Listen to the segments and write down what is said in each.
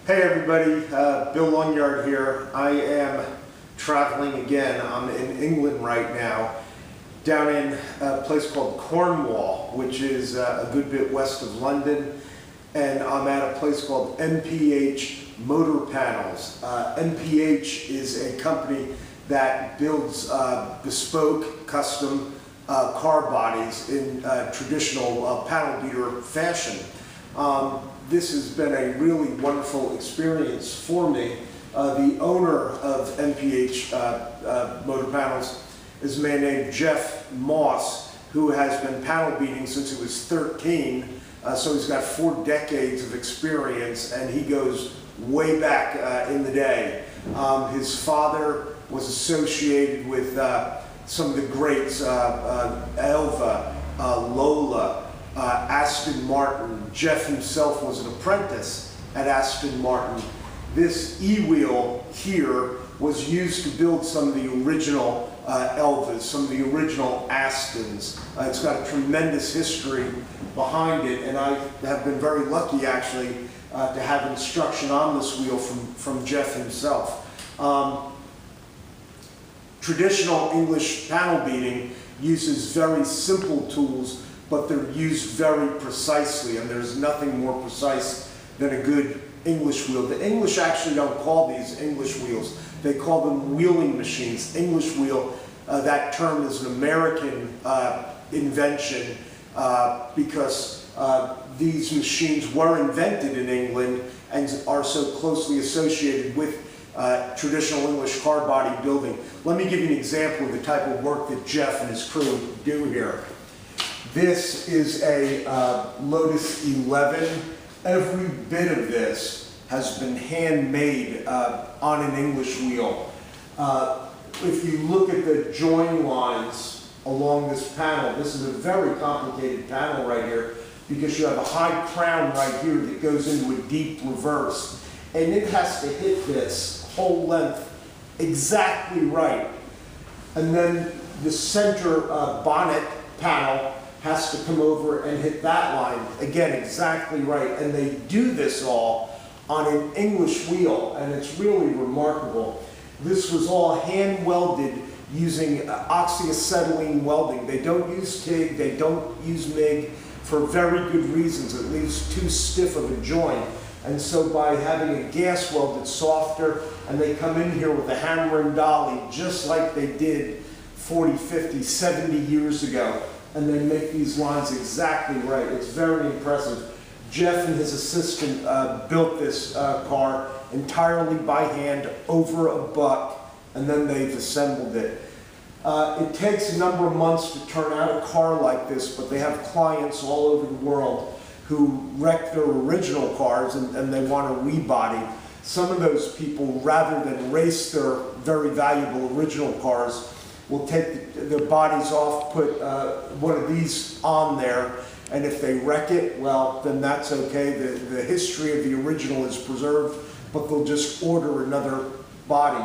Hey everybody, Bill Longyard here. I am traveling again. I'm in England right now, down in a place called Cornwall, which is a good bit west of London, and I'm at a place called MPH Motor Panels. MPH is a company that builds bespoke, custom car bodies in traditional panel beater fashion. This has been a really wonderful experience for me. The owner of MPH Motor Panels is a man named Geoff Moss, who has been panel beating since he was 13. So he's got 4 decades of experience, and he goes way back in the day. His father was associated with some of the greats, Elva, Lola, Aston Martin. Geoff himself was an apprentice at Aston Martin. This e-wheel here was used to build some of the original Elvas, some of the original Astons. It's got a tremendous history behind it, and I have been very lucky actually to have instruction on this wheel from Geoff himself. Traditional English panel beating uses very simple tools, but they're used very precisely, and there's nothing more precise than a good English wheel. The English actually don't call these English wheels. They call them wheeling machines. English wheel, that term is an American invention because these machines were invented in England and are so closely associated with traditional English car body building. Let me give you an example of the type of work that Geoff and his crew do here. This is a Lotus 11. Every bit of this has been handmade on an English wheel. If you look at the join lines along this panel, this is a very complicated panel right here because you have a high crown right here that goes into a deep reverse. And it has to hit this whole length exactly right. And then the center bonnet panel has to come over and hit that line, again, exactly right. And they do this all on an English wheel, and it's really remarkable. This was all hand welded using oxyacetylene welding. They don't use TIG, they don't use MIG for very good reasons. It leaves too stiff of a joint. And so by having a gas weld, it's softer, and they come in here with a hammer and dolly, just like they did 40, 50, 70 years ago. And they make these lines exactly right. It's very impressive. Geoff and his assistant built this car entirely by hand over a buck, and then they've assembled it. It takes a number of months to turn out a car like this, but they have clients all over the world who wreck their original cars and they want a rebody. Some of those people, rather than race their very valuable original cars, will take the bodies off, put one of these on there, and if they wreck it, well, then that's okay. The history of the original is preserved, but they'll just order another body.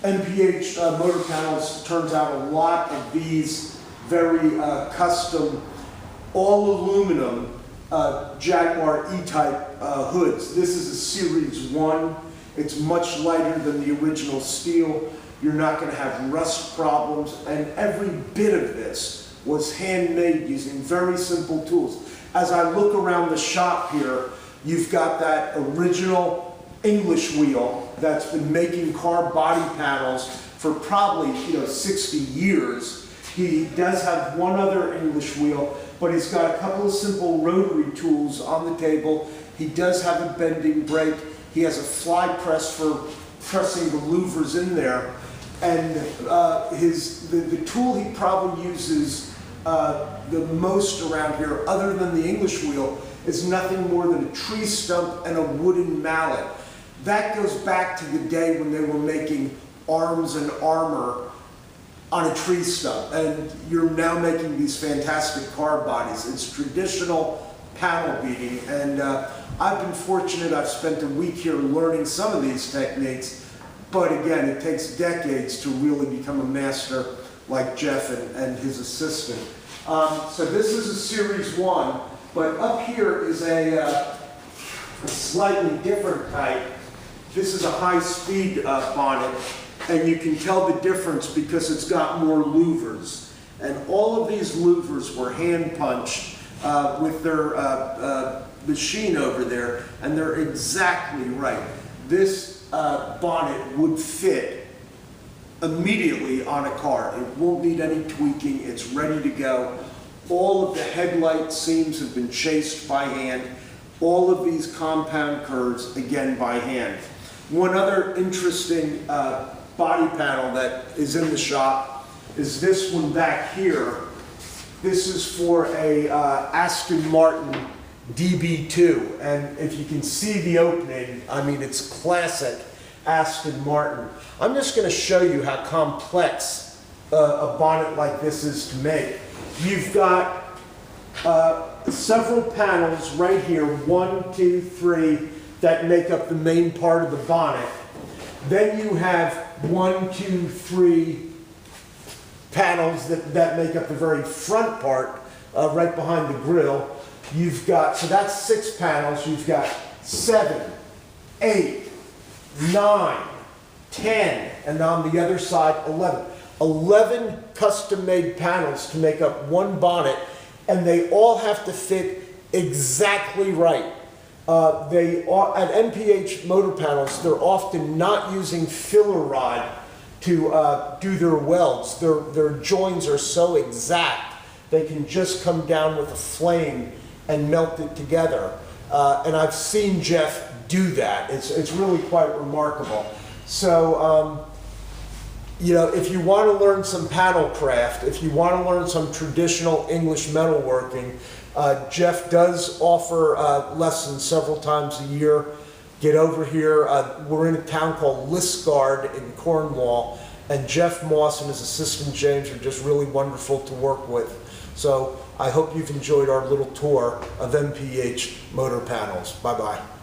MPH Motor Panels turns out a lot of these very custom, all aluminum Jaguar EType hoods. This is a Series 1. It's much lighter than the original steel. You're not going to have rust problems, and every bit of this was handmade using very simple tools. As I look around the shop here, you've got that original English wheel that's been making car body panels for probably 60 years. He does have one other English wheel, but he's got a couple of simple rotary tools on the table. He does have a bending brake. He has a fly press for pressing the louvers in there. And the tool he probably uses the most around here, other than the English wheel, is nothing more than a tree stump and a wooden mallet. That goes back to the day when they were making arms and armor on a tree stump. And you're now making these fantastic car bodies. It's traditional panel beating. And I've been fortunate. I've spent a week here learning some of these techniques. But again, it takes decades to really become a master like Geoff and his assistant. So this is a Series 1, but up here is a a slightly different type. This is a high-speed bonnet, and you can tell the difference because it's got more louvers. And all of these louvers were hand-punched with their machine over there, and they're exactly right. This bonnet would fit immediately on a car. It won't need any tweaking. It's ready to go. All of the headlight seams have been chased by hand. All of these compound curves, again, by hand. One other interesting body panel that is in the shop is this one back here. This is for a Aston Martin DB2, and if you can see the opening, I mean, it's classic Aston Martin. I'm just going to show you how complex a bonnet like this is to make. You've got several panels right here, 1, 2, 3, that make up the main part of the bonnet. Then you have 1, 2, 3 panels that make up the very front part, right behind the grille. You've got, so that's 6 panels. You've got 7, 8, 9, 10, and on the other side, 11. 11 custom-made panels to make up one bonnet, and they all have to fit exactly right. At MPH motor panels, they're often not using filler rod to do their welds. Their joins are so exact, they can just come down with a flame and melt it together. And I've seen Geoff do that. It's really quite remarkable. So, you know, if you want to learn some panel craft, if you want to learn some traditional English metalworking, Geoff does offer lessons several times a year. Get over here. We're in a town called Liskeard in Cornwall, and Geoff Moss and his assistant James are just really wonderful to work with. So I hope you've enjoyed our little tour of MPH motor panels. Bye-bye.